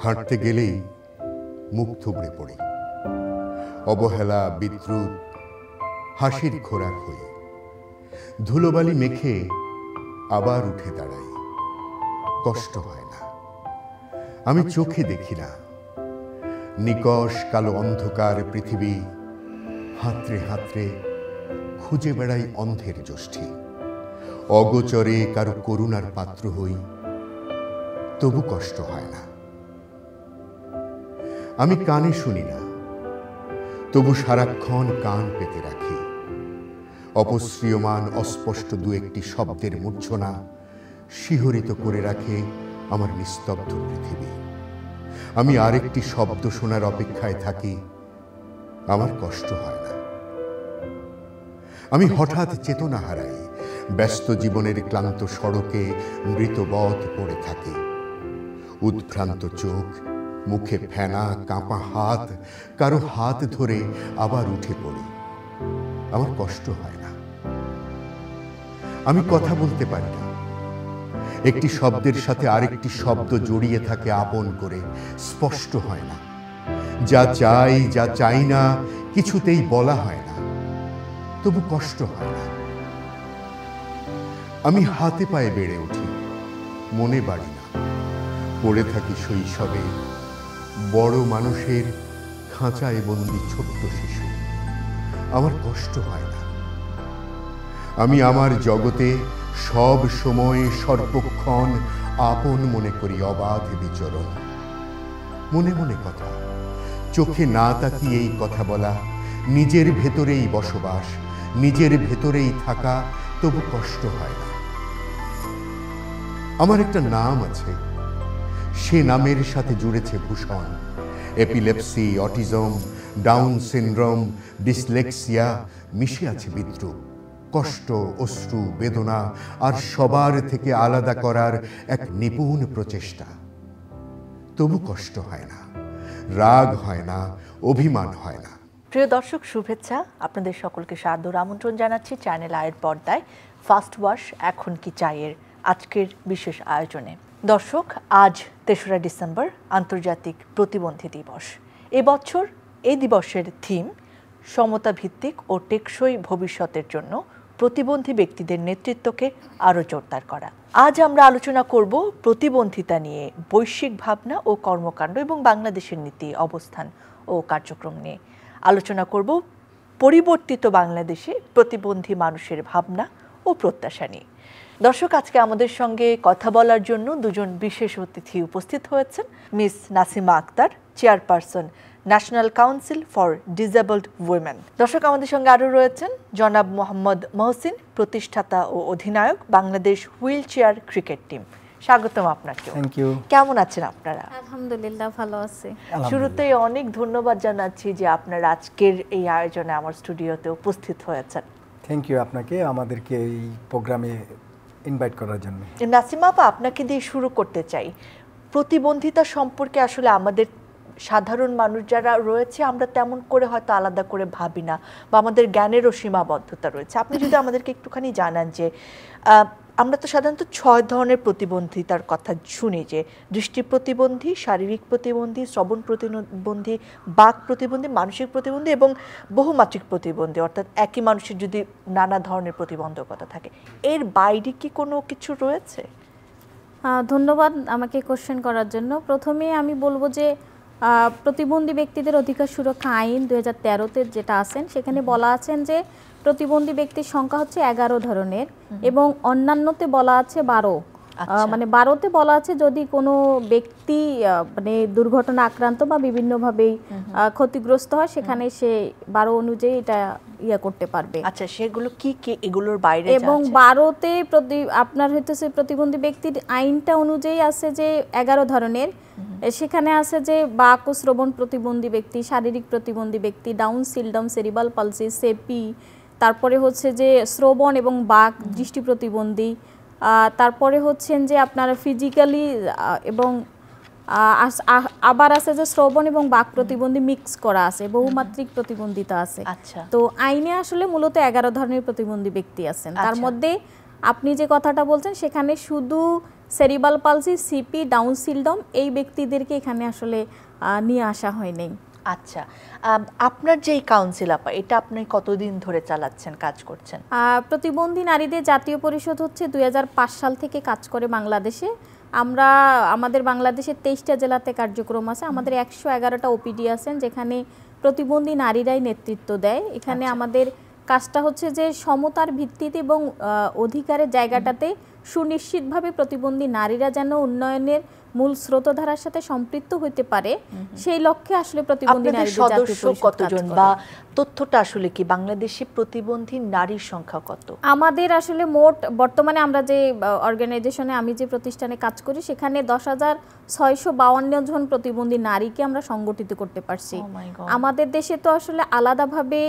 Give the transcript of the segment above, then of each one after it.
হাঁটতে গেলেই মুখ থুবড়ে পড়ি, অবহেলা বিদ্রুপ হাসির খোরাক হই। ধুলোবালি মেখে আবার উঠে দাঁড়াই, কষ্ট হয় না। আমি চোখে দেখি না, নিকষ কালো অন্ধকার পৃথিবী হাতড়ে হাতড়ে খুঁজে বেড়াই অন্ধের যষ্টি। অগোচরে কারো করুণার পাত্র হই, তবু কষ্ট হয় না। আমি কানে শুনি না, তবু সারাক্ষণ কান পেতে রাখি। অপশ্রিয়মান অস্পষ্ট দু একটি শব্দের মূর্ছনা শিহরিত করে রাখে আমার নিস্তব্ধ পৃথিবী। আমি আরেকটি শব্দ শোনার অপেক্ষায় থাকি, আমার কষ্ট হয় না। আমি হঠাৎ চেতনা হারাই, ব্যস্ত জীবনের ক্লান্ত সড়কে মৃতবৎ পড়ে থাকি। উদ্ভ্রান্ত চোখ, মুখে ফেনা কাঁপা হাত, কারো হাত ধরে আবার উঠে পড়ি, আমার কষ্ট হয় না। আমি কথা বলতে পারি না, একটি শব্দের সাথে আরেকটি শব্দ জড়িয়ে থাকে আপন করে, স্পষ্ট হয় না। যা চাই যা চাই না কিছুতেই বলা হয় না, তবু কষ্ট হয় না। আমি হাতে পায়ে বেড়ে উঠি, মনে বাড়ি না। পড়ে থাকি শৈশবে, বড় মানুষের খাঁচায় বন্দি ছোট্ট শিশু, আমার কষ্ট হয় না। আমি আমার জগতে সব সময় সর্বক্ষণ আপন মনে করি অবাধ বিচরণ। মনে মনে কথা, চোখে না তাকিয়ে এই কথা বলা, নিজের ভেতরেই বসবাস, নিজের ভেতরেই থাকা, তবু কষ্ট হয় না। আমার একটা নাম আছে, সে নামের সাথে জুড়েছে ভূষণ। Epilepsy, autism, Down syndrome, dyslexia, মিশে আছে বিদ্রুপ, কষ্ট, অশ্রু, বেদনা আর সবার থেকে আলাদা করার এক নিপুণ প্রচেষ্টা। তবু কষ্ট হয় না, রাগ হয় না, অভিমান হয় না। প্রিয় দর্শক, শুভেচ্ছা। আপনাদের সকলকে সাদর আমন্ত্রণ জানাচ্ছি চ্যানেল আয়ের পর্দায় ফার্স্ট ওয়াশ এখন কি চাইয়ের আজকের বিশেষ আয়োজনে। দর্শক, আজ ৩রা ডিসেম্বর আন্তর্জাতিক প্রতিবন্ধী দিবস। এবছর এই দিবসের থিম সমতা ভিত্তিক ও টেকসই ভবিষ্যতের জন্য প্রতিবন্ধী ব্যক্তিদের নেতৃত্বকে আরও জোরদার করা। আজ আমরা আলোচনা করব প্রতিবন্ধিতা নিয়ে বৈশ্বিক ভাবনা ও কর্মকাণ্ড এবং বাংলাদেশের নীতি, অবস্থান ও কার্যক্রম নিয়ে। আলোচনা করব পরিবর্তিত বাংলাদেশে প্রতিবন্ধী মানুষের ভাবনা ও প্রত্যাশা নিয়ে। দর্শক, আজকে আমাদের সঙ্গে কথা বলার জন্য দুজন বিশেষ অতিথি উপস্থিত হয়েছেন। Miss Nasima Akter, chairperson national council for disabled women. দর্শক, আমাদের সঙ্গে আরও রয়েছেন জনাব মোহাম্মদ মহসিন, প্রতিষ্ঠাতা ও অধিনায়ক Bangladesh wheel chair cricket team. স্বাগতম আপনাকে। Thank you. কেমন আছেন আপনারা? আলহামদুলিল্লাহ, ভালো আছি। শুরুতেই অনেক ধন্যবাদ জানাচ্ছি যে আপনারা আজকের এই আয়োজনে আমার স্টুডিওতে উপস্থিত হয়েছেন। থ্যাংক ইউ আপনাকে আমাদেরকে এই প্রোগ্রামে ইনভাইট করার জন্য। নাসিমা আপা, আপনাকে দিয়ে শুরু করতে চাই। প্রতিবন্ধিতা সম্পর্কে আসলে আমাদের সাধারণ মানুষ যারা রয়েছে আমরা তেমন করে হয়তো আলাদা করে ভাবি না, বা আমাদের জ্ঞানেরও সীমাবদ্ধতা রয়েছে। আপনি যদি আমাদেরকে একটুখানি জানান যে আমরা তো সাধারণত 6 ধরনের প্রতিবন্ধিতার কথা শুনি, যে দৃষ্টি প্রতিবন্ধী, শারীরিক প্রতিবন্ধী, শ্রবণ প্রতিবন্ধী, বাক প্রতিবন্ধী, মানসিক প্রতিবন্ধী এবং বহুমাত্রিক প্রতিবন্ধী, অর্থাৎ একই মানুষের যদি নানা ধরনের প্রতিবন্ধকতা থাকে। এর বাইরে কি কোনো কিছু রয়েছে? ধন্যবাদ আমাকে কোশ্চেন করার জন্য। প্রথমে আমি বলবো যে প্রতিবন্ধী ব্যক্তিদের অধিকার সুরক্ষা আইন 2013-তে যেটা আছেন সেখানে বলা আছেন যে প্রতিবন্ধী ব্যক্তির সংখ্যা হচ্ছে 11 ধরনের এবং অন্যান্যতে বলা আছে 12। মানে 12তে বলা আছে যদি কোনো ব্যক্তি মানে দুর্ঘটনা আক্রান্ত বা বিভিন্নভাবেই ক্ষতিগ্রস্ত হয় সেখানে সে 12 অনুযায়ী এটা করতে পারবে। আচ্ছা, সেগুলো কি কি এগুলোর বাইরে? এবং 12তে আপনার হইতেছে প্রতিবন্ধী ব্যক্তির আইনটা অনুযায়ী আছে যে 11 ধরনের। সেখানে আছে যে বাক ও শ্রবণ প্রতিবন্ধী ব্যক্তি, শারীরিক প্রতিবন্ধী ব্যক্তি, ডাউন সিনড্রোম, সেরিব্রাল পালসি, সেপি, তারপরে হচ্ছে যে শ্রবণ এবং বাক দৃষ্টি প্রতিবন্ধী, তারপরে হচ্ছেন যে আপনার ফিজিক্যালি এবং আবার আছে যে শ্রবণ এবং বাক প্রতিবন্ধী মিক্স করা আছে, বহুমাত্রিক প্রতিবন্ধিতা আছে। তো আইনে আসলে মূলত 11 ধরনের প্রতিবন্ধী ব্যক্তি আছেন। তার মধ্যে আপনি যে কথাটা বলছেন সেখানে শুধু cerebral palsy, CP, down syndrome এই ব্যক্তিদেরকে এখানে আসলে নিয়ে আসা হয়নি। আচ্ছা, আপনার যে কাউন্সিল আপা, এটা আপনি কতদিন ধরে চালাচ্ছেন, কাজ করছেন? প্রতিবন্ধী নারীদের জাতীয় পরিষদ হচ্ছে 2005 সাল থেকে কাজ করে বাংলাদেশে। আমাদের বাংলাদেশের 23টা জেলাতে কার্যক্রম আছে। আমাদের 111টা ওপিডি আছেন যেখানে প্রতিবন্ধী নারীরাই নেতৃত্ব দেয়। এখানে আমাদের কাজটা হচ্ছে যে সমতার ভিত্তিতে এবং অধিকারের জায়গাটাতে সুনিশ্চিতভাবে প্রতিবন্ধী নারীরা যেন উন্নয়নের মূল স্রোতধারার সাথে সম্পৃক্ত হতে পারে, সেই লক্ষ্যে আসলে প্রতিবন্ধী নারীদের জাতীয় সদস্য পরিষদ কতজন বা তথ্যটা আসলে কি, বাংলাদেশে প্রতিবন্ধী নারীর সংখ্যা কত? আমাদের আসলে মোট বর্তমানে আমরা যে অর্গানাইজেশনে, আমি যে প্রতিষ্ঠানে কাজ করি, সেখানে 10,652 জন প্রতিবন্ধী নারীকে আমরা সংগঠিত করতে পারছি। আমাদের দেশে তো আসলে আলাদাভাবে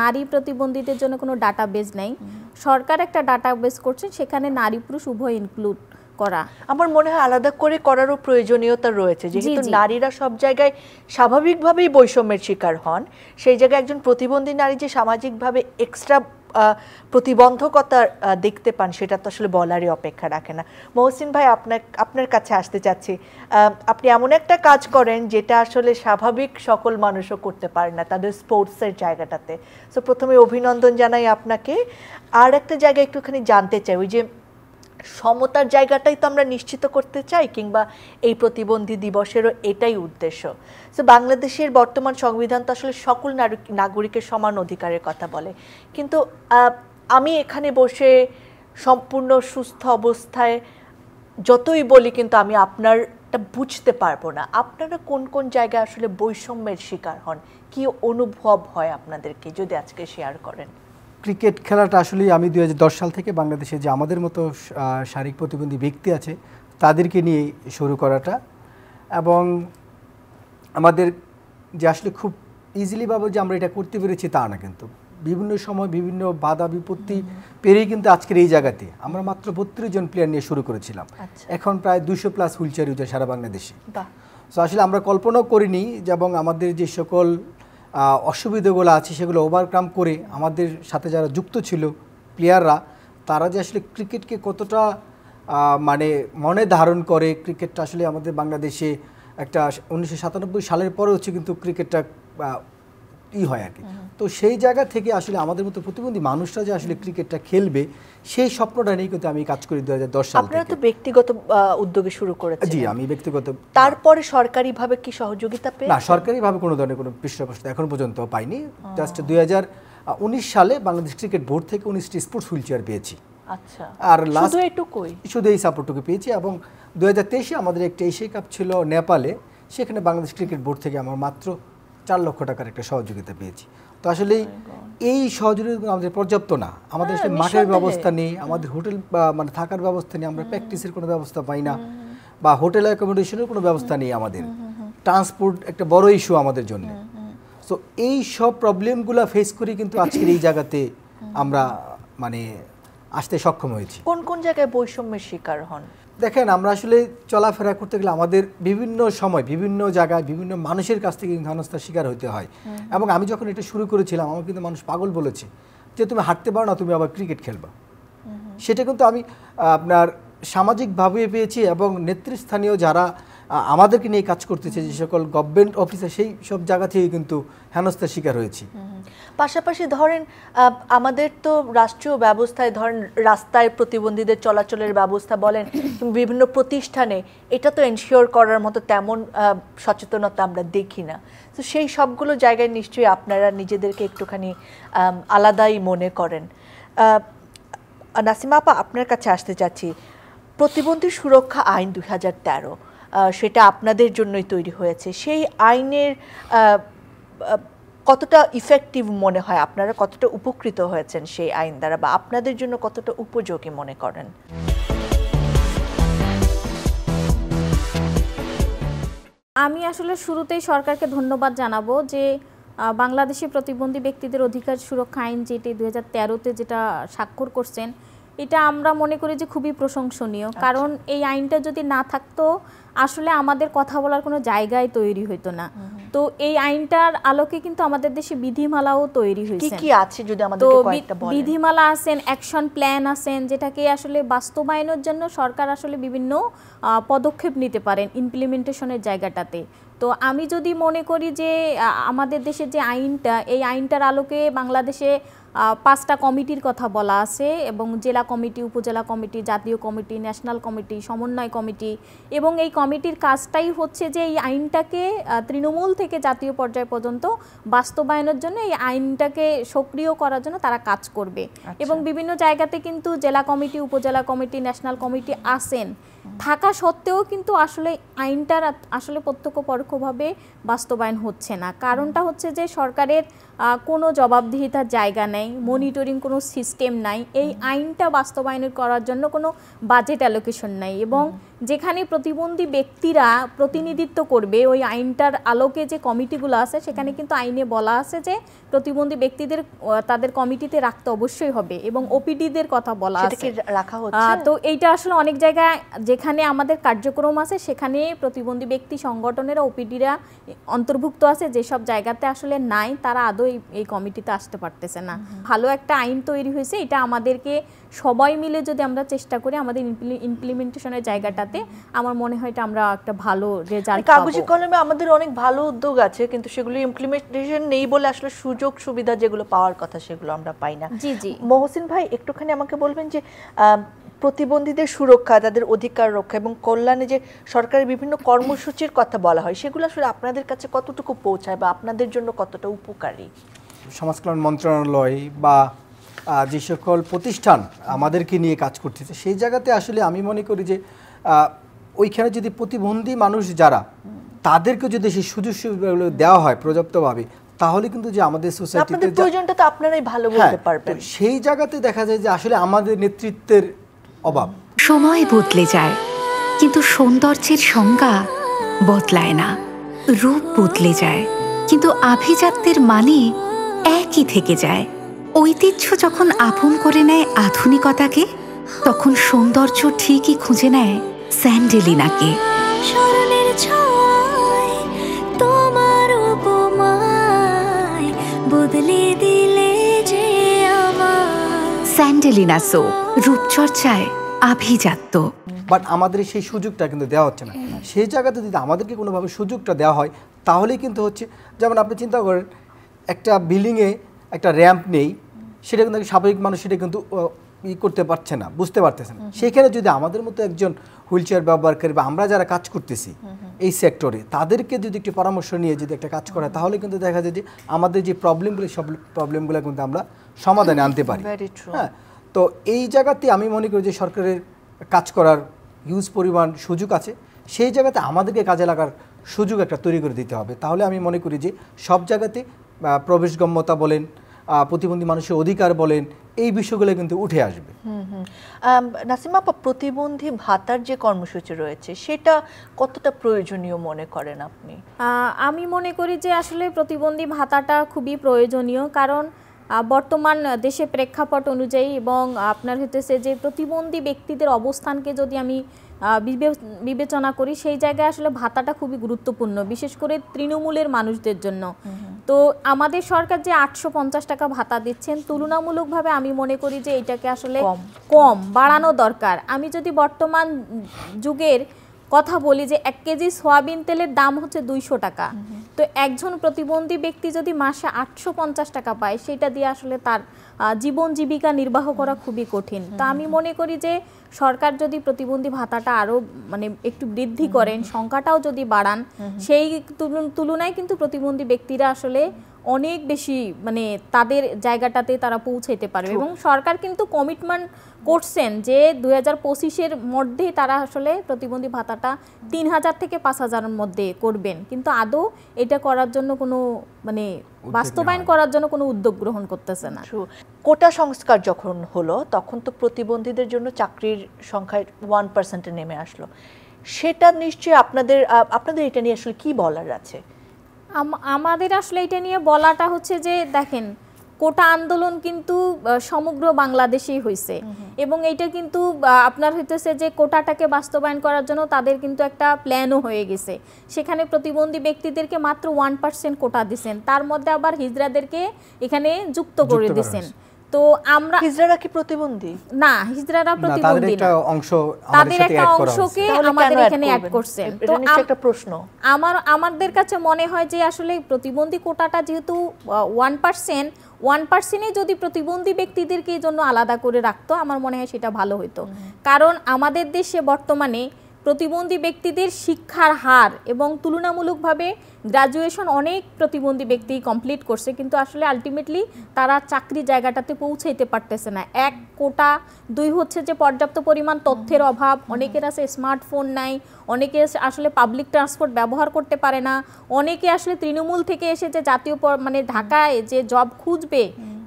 নারী প্রতিবন্ধীদের জন্য কোনো ডাটাবেজ নেই। সরকার একটা ডাটাবেজ করছে, সেখানে নারী পুরুষ উভয় ইনক্লুড করা। আমার মনে হয় আলাদা করে করারও প্রয়োজনীয়তা রয়েছে, যেহেতু নারীরা সব জায়গায় স্বাভাবিকভাবেই বৈষম্যের শিকার হন, সেই জায়গায় একজন প্রতিবন্ধী নারী যে সামাজিকভাবে এক্সট্রা প্রতিবন্ধকতা দেখতে পান, সেটা তো আসলে বলারই অপেক্ষা রাখে না। মহসিন ভাই, আপনার কাছে আসতে চাচ্ছি। আপনি এমন একটা কাজ করেন যেটা আসলে স্বাভাবিক সকল মানুষও করতে পারে না তাদের স্পোর্টসের জায়গাটাতে। সো প্রথমে অভিনন্দন জানাই আপনাকে। আর একটা জায়গা একটুখানি জানতে চাই, ওই যে সমতার জায়গাটাই তো আমরা নিশ্চিত করতে চাই, কিংবা এই প্রতিবন্ধী দিবসেরও এটাই উদ্দেশ্য। তো বাংলাদেশের বর্তমান সংবিধান তো আসলে সকল নাগরিকের সমান অধিকারের কথা বলে, কিন্তু আমি এখানে বসে সম্পূর্ণ সুস্থ অবস্থায় যতই বলি, কিন্তু আমি আপনারটা বুঝতে পারবো না। আপনারা কোন কোন জায়গায় আসলে বৈষম্যের শিকার হন, কি অনুভব হয় আপনাদেরকে, যদি আজকে শেয়ার করেন। ক্রিকেট খেলাটা আসলে আমি 2010 সাল থেকে বাংলাদেশে যে আমাদের মতো শারীরিক প্রতিবন্ধী ব্যক্তি আছে তাদেরকে নিয়ে শুরু করাটা, এবং আমাদের যে আসলে খুব ইজিলি ভাবে যে আমরা এটা করতে পেরেছি তা না, কিন্তু বিভিন্ন সময় বিভিন্ন বাধা বিপত্তি পেরিয়ে কিন্তু আজকের এই জায়গাতে আমরা মাত্র 32 জন প্লেয়ার নিয়ে শুরু করেছিলাম। এখন প্রায় 200+ হুইলচেয়ার ইউজার সারা বাংলাদেশে। তো আসলে আমরা কল্পনাও করিনি, এবং আমাদের যে সকল অসুবিধাগুলো আছে সেগুলো ওভারকাম করে আমাদের সাথে যারা যুক্ত ছিল প্লেয়াররা, তারা যে আসলে ক্রিকেটকে কতটা মানে মনে ধারণ করে। ক্রিকেটটা আসলে আমাদের বাংলাদেশে একটা 1997 সালের পরে হচ্ছে কিন্তু ক্রিকেটটা হয় আর কি। তো সেই জায়গা থেকে আসলে আমাদের মতো প্রতিবন্ধী মানুষরা যে আসলে ক্রিকেটটা খেলবে, সেই স্বপ্নটা নিয়ে কিন্তু আমি কাজ করি 2010 সাল থেকে। আপনারা তো ব্যক্তিগত উদ্যোগে শুরু করেছেন। জি, আমি ব্যক্তিগত। তারপরে সরকারিভাবে কি সহযোগিতা পেয়েছেন? না, সরকারিভাবে কোনো ধরনের কোনো পৃষ্ঠপোষকতা এখন পর্যন্ত পাইনি। জাস্ট 2019 সালে বাংলাদেশ ক্রিকেট বোর্ড থেকে 19টি স্পোর্টস হুইলচেয়ার পেয়েছি। আচ্ছা, আর শুধু এই সাপোর্টটুকু পেয়েছি। এবং 2023-এ আমাদের একটা এশিয়া কাপ ছিল নেপালে, সেখানে বাংলাদেশ ক্রিকেট বোর্ড থেকে আমার মাত্র 4 লক্ষ টাকার একটা সহযোগিতা পেয়েছি। তো আসলে এই সহযোগিতা আমাদের পর্যাপ্ত না। আমাদের আসলে মাঠের ব্যবস্থা নেই, আমাদের হোটেল মানে থাকার ব্যবস্থা নেই, আমরা প্র্যাকটিসের কোনো ব্যবস্থা পাই না, বা হোটেল অ্যাকোমোডেশনের কোনো ব্যবস্থা নেই আমাদের। ট্রান্সপোর্ট একটা বড় ইস্যু আমাদের জন্য। সো এই সব প্রবলেমগুলো ফেস করি কিন্তু আজকের এই জায়গাতে আমরা মানে আসতে সক্ষম হয়েছি। কোন কোন জায়গায় বৈষম্যের শিকার হন? দেখেন, আমরা আসলে চলাফেরা করতে গেলে আমাদের বিভিন্ন সময় বিভিন্ন জায়গায় বিভিন্ন মানুষের কাছ থেকে হেনস্থার শিকার হতে হয়। এবং আমি যখন এটা শুরু করেছিলাম, আমার কিন্তু মানুষ পাগল বলেছে যে তুমি হাঁটতে পারো না, তুমি আবার ক্রিকেট খেলবা। সেটা কিন্তু আমি আপনার সামাজিকভাবে পেয়েছি, এবং নেতৃস্থানীয় যারা আমাদেরকে নিয়ে কাজ করতেছে, যে সকল গভর্নমেন্ট অফিসে, সেই সব জায়গা থেকে কিন্তু হেনস্থার শিকার হয়েছি। পাশাপাশি ধরেন আমাদের তো রাষ্ট্রীয় ব্যবস্থায়, ধরেন রাস্তায় প্রতিবন্ধীদের চলাচলের ব্যবস্থা বলেন, বিভিন্ন প্রতিষ্ঠানে, এটা তো এনশিওর করার মতো তেমন সচেতনতা আমরা দেখি না। তো সেই সবগুলো জায়গায় নিশ্চয়ই আপনারা নিজেদেরকে একটুখানি আলাদাই মনে করেন। নাসিমা আপা, আপনার কাছে আসতে চাচ্ছি। প্রতিবন্ধী সুরক্ষা আইন 2013, সেটা আপনাদের জন্যই তৈরি হয়েছে। সেই আইনের কতটা ইফেক্টিভ মনে হয়, আপনারা কতটা উপকৃত হয়েছেন সেই আইন দ্বারা, বা আপনাদের জন্য কতটা উপযোগী মনে করেন? আমি আসলে শুরুতেই সরকারকে ধন্যবাদ জানাবো যে বাংলাদেশি প্রতিবন্ধী ব্যক্তিদের অধিকার সুরক্ষা আইন যেটি 2013-তে যেটা স্বাক্ষর করছেন, এটা আমরা মনে করি যে খুবই প্রশংসনীয়। কারণ এই আইনটা যদি না থাকতো, আসলে আমাদের কথা বলার কোনো জায়গায় তৈরি হতো না। তো এই আইনটার আলোকে কিন্তু আমাদের দেশে বিধিমালাও তৈরি কি হয়েছে। কি আছে যদি তো আমাদেরকে কয়েকটা বলেন। বিধিমালা আছেন, অ্যাকশন প্ল্যান আছেন, যেটাকে আসলে বাস্তবায়নের জন্য সরকার আসলে বিভিন্ন পদক্ষেপ নিতে পারেন ইমপ্লিমেন্টেশনের জায়গাটাতে। তো আমি যদি মনে করি যে আমাদের দেশের যে আইনটা, এই আইনটার আলোকে বাংলাদেশে 5টা কমিটির কথা বলা আছে, এবং জেলা কমিটি, উপজেলা কমিটি, জাতীয় কমিটি, ন্যাশনাল কমিটি, সমন্বয় কমিটি, এবং এই কমিটির কাজটাই হচ্ছে যে এই আইনটাকে তৃণমূল থেকে জাতীয় পর্যায় পর্যন্ত বাস্তবায়নের জন্য, এই আইনটাকে সক্রিয় করার জন্য তারা কাজ করবে। এবং বিভিন্ন জায়গাতে কিন্তু জেলা কমিটি, উপজেলা কমিটি, ন্যাশনাল কমিটি আছেন, থাকা সত্ত্বেও কিন্তু আসলে আইনটার আসলে প্রত্যক্ষ পরোক্ষভাবে বাস্তবায়ন হচ্ছে না। কারণটা হচ্ছে যে সরকারের কোনো জবাবদিহিতার জায়গা নেই, মনিটরিং কোনো সিস্টেম নাই, এই আইনটা বাস্তবায়ন করার জন্য কোনো বাজেট অ্যালোকেশন নাই, এবং যেখানে প্রতিবন্ধী ব্যক্তিরা প্রতিনিধিত্ব করবে ওই আইনটার আলোকে যে কমিটিগুলো আছে, সেখানে কিন্তু আইনে বলা আছে যে প্রতিবন্ধী ব্যক্তিদের তাদের কমিটিতে রাখতে অবশ্যই হবে, এবং ওপিডিদের কথা বলা আছে, রাখা হচ্ছে। তো এইটা আসলে অনেক জায়গায় যেখানে আমাদের কার্যক্রম আছে সেখানে প্রতিবন্ধী ব্যক্তি সংগঠনেরা, ওপিডিরা অন্তর্ভুক্ত আছে, যেসব জায়গাতে আসলে নাই তারা আদৌ এই কমিটিতে আসতে পারতেছে না। ভালো একটা আইন তৈরি হয়েছে, এটা আমাদেরকে সবাই মিলে যদি আমরা চেষ্টা করি আমাদের ইমপ্লিমেন্টেশনের জায়গাটাতে, আমার মনে হয় এটা আমরা একটা ভালো রেজাল্ট পাবো। কাগজি কলমে আমাদের অনেক ভালো উদ্যোগ আছে, কিন্তু সেগুলো ইমপ্লিমেন্টেশন নেই বলে আসলে সুযোগ সুবিধা যেগুলো পাওয়ার কথা সেগুলো আমরা পাই না। জি জি, মহসিন ভাই একটুখানি আমাকে বলবেন যে প্রতিবন্ধীদের সুরক্ষা, তাদের অধিকার রক্ষা এবং কল্যাণে যে সরকারের বিভিন্ন কর্মসূচির কথা বলা হয়, সেগুলো আসলে আপনাদের কাছে কতটুকু পৌঁছায় বা আপনাদের জন্য কতটা উপকারী? সমাজ কল্যাণ মন্ত্রণালয় বা যে সকল প্রতিষ্ঠান আমাদেরকে নিয়ে কাজ করতেছে, সেই জায়গাতে আসলে আমি মনে করি যে ওইখানে যদি প্রতিবন্ধী মানুষ যারা, তাদেরকে যদি সেই সুযোগ সুবিধাগুলো দেওয়া হয় পর্যাপ্তভাবে, তাহলে কিন্তু যে আমাদের সোসাইটিতে আপনাদের প্রয়োজনটা তো আপনারাই ভালো বলতে পারবেন। সেই জায়গাতে দেখা যায় যে আসলে আমাদের নেতৃত্বের অভাব। সময় বদলে যায়, কিন্তু সৌন্দর্যের সংজ্ঞা বদলায় না। রূপ বদলে যায়, কিন্তু আভিজাত্যের মানে একই থেকে যায়। ঐতিহ্য যখন আপন করে নেয় আধুনিকতাকে, তখন সৌন্দর্য ঠিকই খুঁজে নেয় স্যান্ডেলিনাকে। স্মরণের ছোঁয়ায় তোমার উপমায় বদলে দিলে যে আমার। স্যান্ডেলিনা সো, রূপচর্চায় আভিজাত্য। বাট আমাদের সেই সুযোগটা কিন্তু দেওয়া হচ্ছে না। সেই জায়গাতে যদি আমাদেরকে কোনোভাবে সুযোগটা দেওয়া হয়, তাহলেই কিন্তু হচ্ছে, যেমন আপনি চিন্তা করেন একটা বিল্ডিংয়ে একটা র্যাম্প নেই, সেটা কিন্তু স্বাভাবিক মানুষ সেটা কিন্তু করতে পারছে না, বুঝতে পারতেছে না। সেইখানে যদি আমাদের মতো একজন হুইল চেয়ার ব্যবহারকারী বা আমরা যারা কাজ করতেছি এই সেক্টরে, তাদেরকে যদি একটু পরামর্শ নিয়ে যদি একটা কাজ করা, তাহলে কিন্তু দেখা যায় যে আমাদের যে প্রবলেমগুলো, সব প্রবলেমগুলো কিন্তু আমরা সমাধানে আনতে পারি। হ্যাঁ, তো এই জায়গাতে আমি মনে করি যে সরকারের কাজ করার হিউজ পরিমাণ সুযোগ আছে। সেই জায়গাতে আমাদেরকে কাজে লাগার সুযোগ একটা তৈরি করে দিতে হবে। তাহলে আমি মনে করি যে সব জায়গাতে প্রবেশগম্যতা বলেন, প্রতিবন্ধী মানুষের অধিকার বলেন, এই বিষয়গুলো কিন্তু উঠে আসবে। নাসিমা আপা, প্রতিবন্ধী ভাতার যে কর্মসূচি রয়েছে সেটা কতটা প্রয়োজনীয় মনে করেন আপনি? আমি মনে করি যে আসলে প্রতিবন্ধী ভাতাটা খুবই প্রয়োজনীয়, কারণ বর্তমান দেশে প্রেক্ষাপট অনুযায়ী এবং আপনার হতেছে যে প্রতিবন্ধী ব্যক্তিদের অবস্থানকে যদি আমি বিবেচনা করি, সেই জায়গায় আসলে ভাতাটা খুবই গুরুত্বপূর্ণ, বিশেষ করে তৃণমূলের মানুষদের জন্য। তো আমাদের সরকার যে 850 টাকা ভাতা দিচ্ছেন, তুলনামূলকভাবে আমি মনে করি যে এটাকে আসলে কম বাড়ানো দরকার। আমি যদি বর্তমান যুগের কথা বলি যে 1 কেজি সয়াবিন তেলের দাম হচ্ছে 200 টাকা, তো একজন প্রতিবন্ধী ব্যক্তি যদি মাসে 850 টাকা পায়, সেটা দিয়ে আসলে তার জীবন জীবিকা নির্বাহ করা খুবই কঠিন। তা আমি মনে করি যে সরকার যদি প্রতিবন্ধী ভাতাটা আরো মানে একটু বৃদ্ধি করেন, সংখ্যাটাও যদি বাড়ান, সেই তুলনায় কিন্তু প্রতিবন্ধী ব্যক্তিরা আসলে অনেক বেশি মানে তাদের জায়গাটাতে তারা পৌঁছাইতে পারবে। এবং সরকার কিন্তু কমিটমেন্ট করছেন যে 2025-এর মধ্যে তারা আসলে প্রতিবন্ধী ভাতাটা 3000 থেকে 5000-এর মধ্যে করবেন, কিন্তু আদৌ এটা করার জন্য কোনো মানে বাস্তবায়ন করার জন্য কোনো উদ্যোগ গ্রহণ করতেছে না। কোটা সংস্কার যখন হলো, তখন তো প্রতিবন্ধীদের জন্য চাকরির সংখ্যায় 1% নেমে আসলো। সেটা নিশ্চয়ই আপনাদের এটা নিয়ে আসলে কি বলার আছে? আমাদের আসলে এটা নিয়ে বলাটা হচ্ছে যে দেখেন, কোটা আন্দোলন কিন্তু সমগ্র বাংলাদেশেই হয়েছে এবং এইটা কিন্তু আপনার হইতেছে যে কোটাটাকে বাস্তবায়ন করার জন্য তাদের কিন্তু একটা প্ল্যানও হয়ে গেছে। সেখানে প্রতিবন্ধী ব্যক্তিদেরকে মাত্র 1% কোটা দিয়েছেন, তার মধ্যে আবার হিজড়াদেরকে এখানে যুক্ত করে দিয়েছেন। তো আমরা হিজড়ারা কি প্রতিবন্ধী? না, হিজড়ারা প্রতিবন্ধী না, তাদের একটা অংশকে আমাদের এখানে অ্যাড করছেন। তো একটা প্রশ্ন আমাদের কাছে মনে হয় যে আসলে প্রতিবন্ধী কোটাটা যেহেতু 1%, যদি প্রতিবন্ধী ব্যক্তিদেরকে এই জন্য আলাদা করে রাখতো আমার মনে হয় সেটা ভালো হতো। কারণ আমাদের দেশে বর্তমানে প্রতিবন্ধী ব্যক্তিদের শিক্ষার হার এবং তুলনামূলকভাবে গ্রাজুয়েশন অনেক প্রতিবন্ধী ব্যক্তি কমপ্লিট করছে, কিন্তু আসলে আলটিমেটলি তারা চাকরি জায়গাটাতে পৌঁছাইতে পারতেছে না। এক, কোটা; দুই হচ্ছে যে পর্যাপ্ত পরিমাণ তথ্যের অভাব, অনেকের আছে স্মার্টফোন নাই, অনেকে আসলে পাবলিক ট্রান্সপোর্ট ব্যবহার করতে পারে না, অনেকে আসলে তৃণমূল থেকে এসে যে জাতীয় মানে ঢাকায় যে জব খুঁজবে,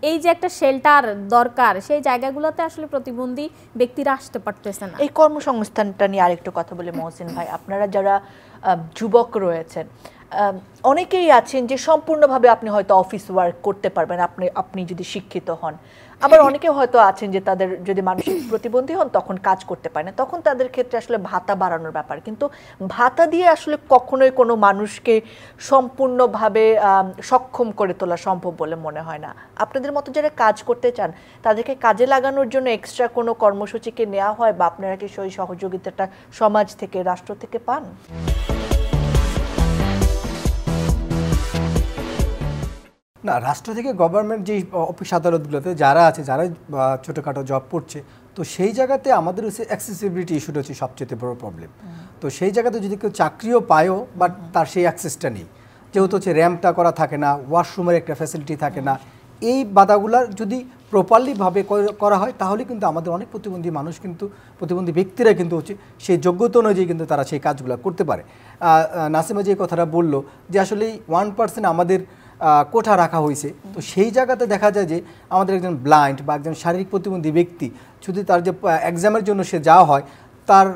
এই যে একটা শেল্টার দরকার, সেই জায়গাগুলোতে আসলে প্রতিবন্ধী ব্যক্তিরা আসতে পারতেছে না। এই কর্মসংস্থানটা নিয়ে আরেকটু কথা বলে মহসিন ভাই, আপনারা যারা যুবক রয়েছেন অনেকেই আছেন যে সম্পূর্ণভাবে আপনি হয়তো অফিস ওয়ার্ক করতে পারবেন আপনি যদি শিক্ষিত হন, আবার অনেকে হয়তো আছেন যে তাদের যদি মানসিক প্রতিবন্ধী হন তখন কাজ করতে পারে না, তখন তাদের ক্ষেত্রে আসলে ভাতা বাড়ানোর ব্যাপার, কিন্তু ভাতা দিয়ে আসলে কখনোই কোনো মানুষকে সম্পূর্ণভাবে সক্ষম করে তোলা সম্ভব বলে মনে হয় না। আপনাদের মতো যারা কাজ করতে চান তাদেরকে কাজে লাগানোর জন্য এক্সট্রা কোনো কর্মসূচিকে নেওয়া হয় বা আপনারা কি সেই সহযোগিতাটা সমাজ থেকে, রাষ্ট্র থেকে পান? না, রাষ্ট্র থেকে গভর্নমেন্ট যে অফিস আদালতগুলোতে যারা আছে, যারা ছোটোখাটো জব করছে, তো সেই জায়গাতে আমাদের হচ্ছে অ্যাক্সেসিবিলিটি ইস্যুটা হচ্ছে সবচেয়ে বড় প্রবলেম। তো সেই জায়গাতে যদি কেউ চাকরিও পায়ও বাট তার সেই অ্যাক্সেসটা নেই, যেহেতু হচ্ছে র্যাম্পটা করা থাকে না, ওয়াশরুমের একটা ফ্যাসিলিটি থাকে না, এই বাধাগুলার যদি প্রপারলিভাবে করা হয় তাহলে কিন্তু আমাদের অনেক প্রতিবন্ধী মানুষ কিন্তু, প্রতিবন্ধী ব্যক্তিরা কিন্তু হচ্ছে সেই যোগ্যতা অনুযায়ী কিন্তু তারা সেই কাজগুলো করতে পারে। নাসিমা যে কথাটা বললো যে আসলে 1% আমাদের কোঠা রাখা হয়েছে, তো সেই জায়গাতে দেখা যায় যে আমাদের একজন ব্লাইন্ড বা একজন শারীরিক প্রতিবন্ধী ব্যক্তি যদি তার যে এক্সামের জন্য সে যাওয়া হয়, তার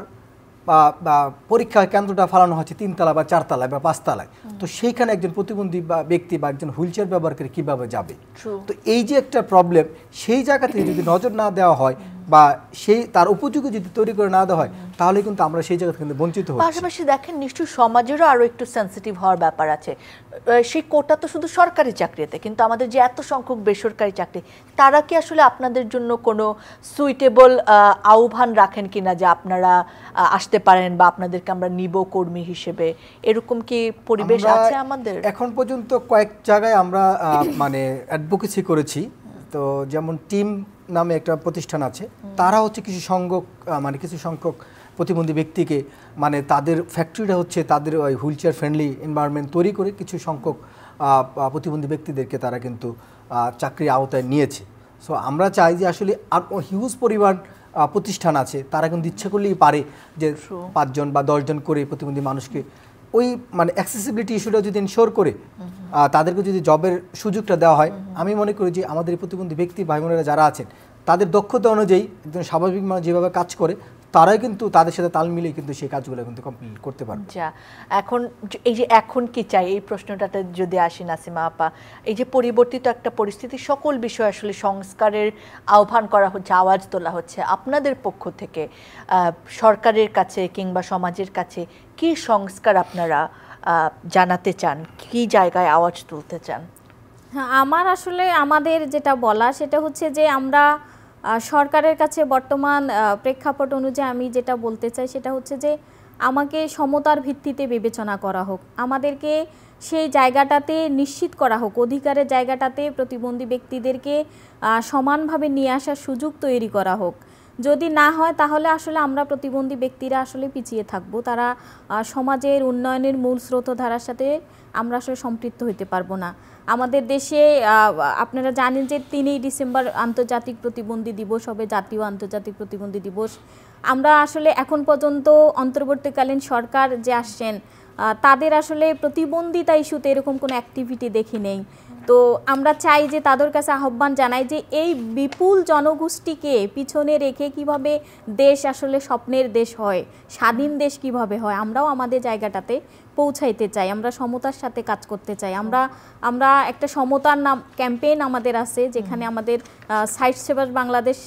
পরীক্ষা কেন্দ্রটা ফালানো হচ্ছে 3 তলা বা 4 তলায় বা 5 তলায়, তো সেইখানে একজন প্রতিবন্ধী বা ব্যক্তি বা একজন হুইল চেয়ার ব্যবহার করে কীভাবে যাবে? তো এই যে একটা প্রবলেম, সেই জায়গাতে যদি নজর না দেওয়া হয় বা সেই তার উপযোগী যদি তৈরি করে না দেওয়া হয় তাহলে কিন্তু আমরা সেই জায়গা থেকে বঞ্চিত হই। পাশাপাশি দেখেন নিশ্চয়ই সমাজেরও আরও একটু সেন্সিটিভ হওয়ার ব্যাপার আছে। সেই কোটা তো শুধু সরকারি চাকরিতে, কিন্তু আমাদের যে এত সংখ্যক বেসরকারি চাকরি, তারা কি আসলে আপনাদের জন্য কোনো সুইটেবল আহ্বান রাখেন কিনা যে আপনারা আসতে পারেন বা আপনাদেরকে আমরা নিব কর্মী হিসেবে, এরকম কি পরিবেশ আছে আমাদের? এখন পর্যন্ত কয়েক জায়গায় আমরা মানে অ্যাডভোকেসি করেছি। তো যেমন টিম নামে একটা প্রতিষ্ঠান আছে, তারা হচ্ছে কিছু সংখ্যক প্রতিবন্ধী ব্যক্তিকে মানে তাদের ফ্যাক্টরিটা হচ্ছে তাদের ওই হুইল চেয়ার ফ্রেন্ডলি এনভায়রনমেন্ট তৈরি করে কিছু সংখ্যক প্রতিবন্ধী ব্যক্তিদেরকে তারা কিন্তু চাকরির আওতায় নিয়েছে। সো আমরা চাই যে আসলে আর হিউজ পরিমাণ প্রতিষ্ঠান আছে, তারা কিন্তু ইচ্ছা করলেই পারে যে 5 জন বা 10 জন করে প্রতিবন্ধী মানুষকে ওই মানে অ্যাক্সেসিবিলিটি ইস্যুটা যদি ইনশোর করে তাদেরকে যদি জবের সুযোগটা দেওয়া হয়, আমি মনে করি যে আমাদের প্রতিবন্ধী ব্যক্তি ভাই বোনেরা যারা আছেন তাদের দক্ষতা অনুযায়ী একজন স্বাভাবিক মানুষ যেভাবে কাজ করে তারাই কিন্তু তাদের সাথে তাল মিলিয়ে কিন্তু সেই কাজগুলো কিন্তু কমপ্লিট করতে পারবে। আচ্ছা, এখন এই যে এখন কি চাই এই প্রশ্নটাতে যদি আসি নাসিমা আপা, এই যে পরিবর্তিত একটা পরিস্থিতি, সকল বিষয় আসলে সংস্কারের আহ্বান করা হচ্ছে, আওয়াজ তোলা হচ্ছে, আপনাদের পক্ষ থেকে সরকারের কাছে কিংবা সমাজের কাছে কি সংস্কার আপনারা জানাতে চান, কি জায়গায় আওয়াজ তুলতে চান? হ্যাঁ, আমাদের যেটা বলা সেটা হচ্ছে যে আমরা সরকারের কাছে বর্তমান প্রেক্ষাপট অনুযায়ী আমি যেটা বলতে চাই সেটা হচ্ছে যে আমাকে সমতার ভিত্তিতে বিবেচনা করা হোক, আমাদেরকে সেই জায়গাটাতে নিশ্চিত করা হোক, অধিকারের জায়গাটাতে প্রতিবন্ধী ব্যক্তিদেরকে সমানভাবে নিয়ে আসার সুযোগ তৈরি করা হোক। যদি না হয় তাহলে আসলে আমরা প্রতিবন্ধী ব্যক্তিরা আসলে পিছিয়ে থাকব, তারা সমাজের উন্নয়নের মূল স্রোতধারার সাথে আমরা আসলে সম্পৃক্ত হতে পারবো না। আমাদের দেশে আপনারা জানেন যে 3 ডিসেম্বর আন্তর্জাতিক প্রতিবন্ধী দিবস হবে, জাতীয় আন্তর্জাতিক প্রতিবন্ধী দিবস। আমরা আসলে এখন পর্যন্ত অন্তর্বর্তীকালীন সরকার যে আসছেন তাদের আসলে প্রতিবন্ধিতা ইস্যুতে এরকম কোনো অ্যাক্টিভিটি দেখি নেই। তো আমরা চাই যে তাদের কাছে আহ্বান জানাই যে এই বিপুল জনগোষ্ঠীকে পিছনে রেখে কিভাবে দেশ আসলে স্বপ্নের দেশ হয়, স্বাধীন দেশ কিভাবে হয়, আমরাও আমাদের জায়গাটাতে পৌঁছাইতে চাই, আমরা সমতার সাথে কাজ করতে চাই। আমরা একটা সমতার নাম ক্যাম্পেইন আমাদের আছে, যেখানে আমাদের সাইট সেভার বাংলাদেশ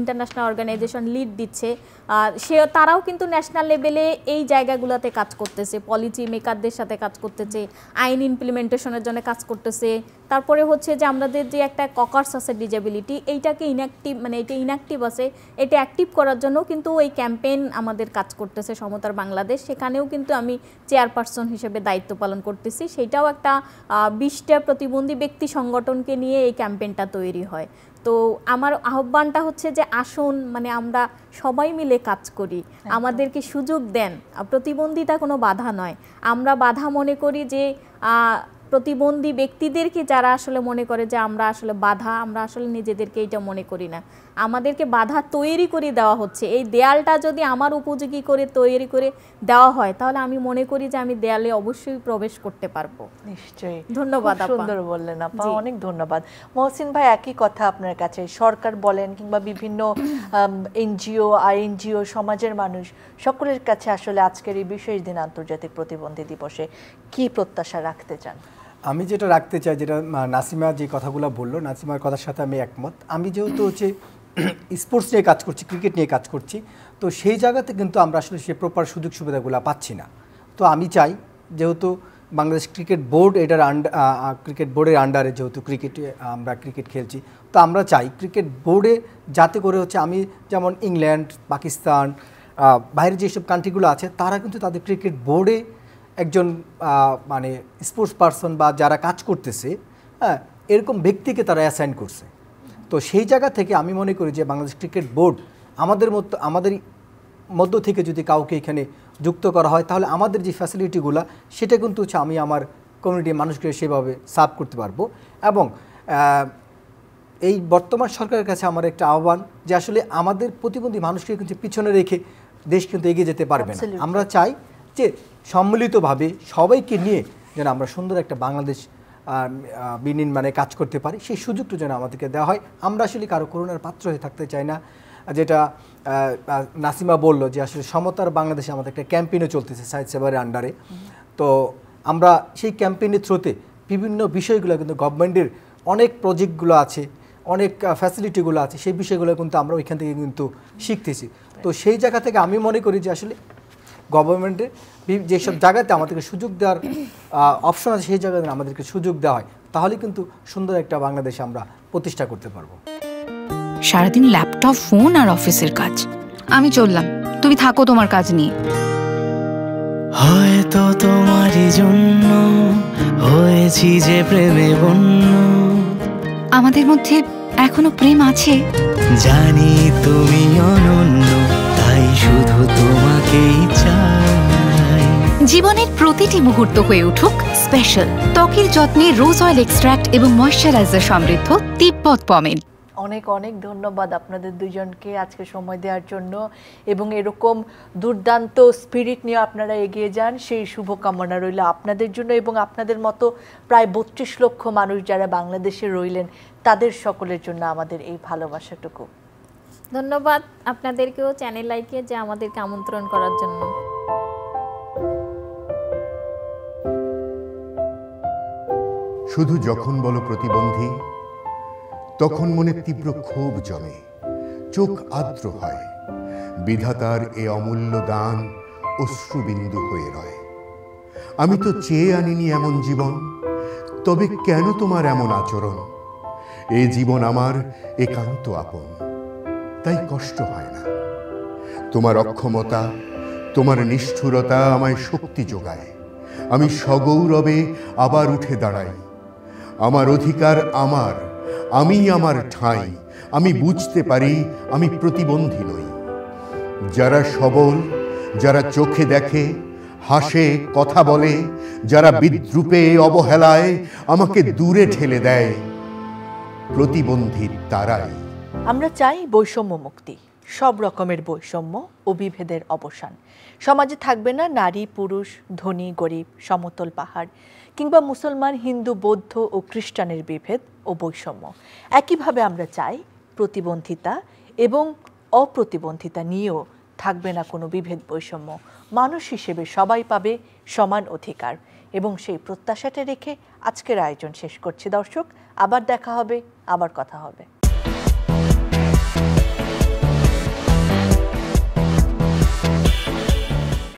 ইন্টারন্যাশনাল অর্গানাইজেশন লিড দিচ্ছে। তারাও কিন্তু ন্যাশনাল লেভেলে এই জায়গাগুলোতে কাজ করতেছে, পলিসি মেকারদের সাথে কাজ করতেছে, আইন ইমপ্লিমেন্টেশনের জন্য কাজ করতেছে। তারপরে হচ্ছে যে আমাদের যে একটা ককার্স আছে ডিজেবিলিটি, এইটাকে ইনঅ্যাক্টিভ, মানে এটা ইনঅ্যাক্টিভ আছে, এটা অ্যাক্টিভ করার জন্য কিন্তু এই ক্যাম্পেইন আমাদের কাজ করতেছে সমতার বাংলাদেশ। সেখানেও কিন্তু আমি চেয়ারপারসন হিসেবে দায়িত্ব পালন করতেছি। সেটাও একটা 20টা প্রতিবন্ধী ব্যক্তি সংগঠনকে নিয়ে এই ক্যাম্পেইনটা তৈরি হয়। তো আমার আহ্বানটা হচ্ছে যে আসুন, মানে আমরা সবাই মিলে কাজ করি, আমাদেরকে সুযোগ দেন। প্রতিবন্ধিতা কোনো বাধা নয়, আমরা বাধা মনে করি যে প্রতিবন্ধী ব্যক্তিদেরকে যারা আসলে মনে করে যে আমরা আসলে বাধা, আমরা আসলে নিজেদেরকে এটা মনে করি না, আমাদেরকে বাধা তৈরি করে দেওয়া হচ্ছে। এই দেয়ালটা যদি আমার উপযোগী করে তৈরি করে দেওয়া হয়, তাহলে আমি মনে করি যে আমি দেয়ালে অবশ্যই প্রবেশ করতে পারবো। নিশ্চয়ই, ধন্যবাদ আপা। সুন্দর বললেন আপা, অনেক ধন্যবাদ। মহসিন ভাই, একই কথা আপনার কাছে। সরকার বলেন কিংবা বিভিন্ন এনজিও, আইএনজিও, সমাজের মানুষ, সকলের কাছে আসলে আজকের এই বিশেষ দিন আন্তর্জাতিক প্রতিবন্ধী দিবসে কি প্রত্যাশা রাখতে চান? আমি যেটা রাখতে চাই, যেটা নাসিমা যে কথাগুলো বললো, নাসিমার কথার সাথে আমি একমত। আমি যেহেতু হচ্ছে স্পোর্টস নিয়ে কাজ করছি, ক্রিকেট নিয়ে কাজ করছি, তো সেই জায়গাতে কিন্তু আমরা আসলে সে প্রপার সুযোগ সুবিধাগুলো পাচ্ছি না। তো আমি চাই, যেহেতু বাংলাদেশ ক্রিকেট বোর্ড এটার ক্রিকেট বোর্ডের আন্ডারে যেহেতু আমরা ক্রিকেট খেলছি, তো আমরা চাই ক্রিকেট বোর্ডে যাতে করে হচ্ছে, আমি যেমন ইংল্যান্ড, পাকিস্তান, বাইরের যেসব কান্ট্রিগুলো আছে, তারা কিন্তু তাদের ক্রিকেট বোর্ডে একজন মানে স্পোর্টস পারসন বা যারা কাজ করতেছে, হ্যাঁ, এরকম ব্যক্তিকে তারা অ্যাসাইন করছে। তো সেই জায়গা থেকে আমি মনে করি যে বাংলাদেশ ক্রিকেট বোর্ড আমাদের মধ্য থেকে যদি কাউকে এখানে যুক্ত করা হয়, তাহলে আমাদের যে ফ্যাসিলিটিগুলো সেটা কিন্তু হচ্ছে আমি আমার কমিউনিটির মানুষকে সেভাবে সার্ভ করতে পারবো। এবং এই বর্তমান সরকারের কাছে আমার একটা আহ্বান যে আসলে আমাদের প্রতিবন্ধী মানুষকে কিন্তু পিছনে রেখে দেশ কিন্তু এগিয়ে যেতে পারবে না। আমরা চাই যে সম্মিলিতভাবে সবাইকে নিয়ে যেন আমরা সুন্দর একটা বাংলাদেশ বিনির্মাণে কাজ করতে পারি, সেই সুযোগটা যেন আমাদেরকে দেওয়া হয়। আমরা আসলে কারো করুণার পাত্র হয়ে থাকতে চাই না। যেটা নাসিমা বললো যে আসলে সমতার বাংলাদেশে আমাদের একটা ক্যাম্পেইনও চলতেছে সাইট সেভারের আন্ডারে। তো আমরা সেই ক্যাম্পেইনের থ্রুতে বিভিন্ন বিষয়গুলো কিন্তু গভর্নমেন্টের অনেক প্রজেক্টগুলো আছে, অনেক ফ্যাসিলিটিগুলো আছে, সেই বিষয়গুলো কিন্তু আমরা ওইখান থেকে কিন্তু শিখতেছি। তো সেই জায়গা থেকে আমি মনে করি যে আসলে গভর্নমেন্টের যেসব জায়গাতে আমাদেরকে সুযোগ দেওয়ার অপশন আছে, সেই জায়গাতে আমাদেরকে সুযোগ দেওয়া হয়, তাহলে কিন্তু সুন্দর একটা বাংলাদেশ আমরা প্রতিষ্ঠা করতে পারবো। সারাদিন ল্যাপটপ, ফোন আর অফিসের কাজ। আমি চললাম, তুমি থাকো তোমার কাজ নিয়ে। হয়তো তোমারই জন্য হয়েছি যে প্রেমে বন্য। আমাদের মধ্যে এখনো প্রেম আছে, জানি তুমি অনন্য, তাই শুধু তোমাকেই চাই। জীবনের প্রতিটি মুহূর্ত হয়ে উঠুক স্পেশাল। ত্বকের যত্নে রোজ অয়েল এক্সট্রাক্ট এবং ময়শ্চারাইজার সমৃদ্ধ তিব্বত পমেড। অনেক অনেক ধন্যবাদ আপনাদের দুজনকে আজকে সময় দেওয়ার জন্য, এবং এরকম দুর্দান্ত স্পিরিট নিয়ে আপনারা এগিয়ে যান, সেই শুভকামনা রইল আপনাদের জন্য এবং আপনাদের মতো প্রায় 32 লক্ষ মানুষ যারা বাংলাদেশে রইলেন তাদের সকলের জন্য আমাদের এই ভালোবাসাটুকু। ধন্যবাদ আপনাদেরকেও, চ্যানেল আইকে, যে আমাদেরকে আমন্ত্রণ করার জন্য। শুধু যখন বলো প্রতিবন্ধী, তখন মনে তীব্র ক্ষোভ জমে, চোখ আর্দ্র হয়, বিধাতার এ অমূল্য দান অশ্রুবিন্দু হয়ে রয়। আমি তো চেয়ে আনিনি এমন জীবন, তবে কেন তোমার এমন আচরণ? এ জীবন আমার একান্ত আপন, তাই কষ্ট হয় না। তোমার অক্ষমতা, তোমার নিষ্ঠুরতা আমায় শক্তি যোগায়। আমি সগৌরবে আবার উঠে দাঁড়াই। আমার অধিকার আমার, আমি আমার ঠাঁই। আমি বুঝতে পারি আমি প্রতিবন্ধী নই। যারা সবল, যারা চোখে দেখে, হাসে, কথা বলে, যারা বিদ্রূপে, অবহেলায় আমাকে দূরে ঠেলে দেয়, প্রতিবন্ধী তারাই। আমরা চাই বৈষম্য মুক্তি, সব রকমের বৈষম্য ও বিভেদের অবসান। সমাজে থাকবে না নারী পুরুষ, ধনী গরিব, সমতল পাহাড় কিংবা মুসলমান, হিন্দু, বৌদ্ধ ও খ্রিস্টানের বিভেদ ও বৈষম্য। একইভাবে আমরা চাই প্রতিবন্ধিতা এবং অপ্রতিবন্ধিতা নিয়েও থাকবে না কোনো বিভেদ বৈষম্য। মানুষ হিসেবে সবাই পাবে সমান অধিকার, এবং সেই প্রত্যাশাটা রেখে আজকের আয়োজন শেষ করছি দর্শক। আবার দেখা হবে, আবার কথা হবে।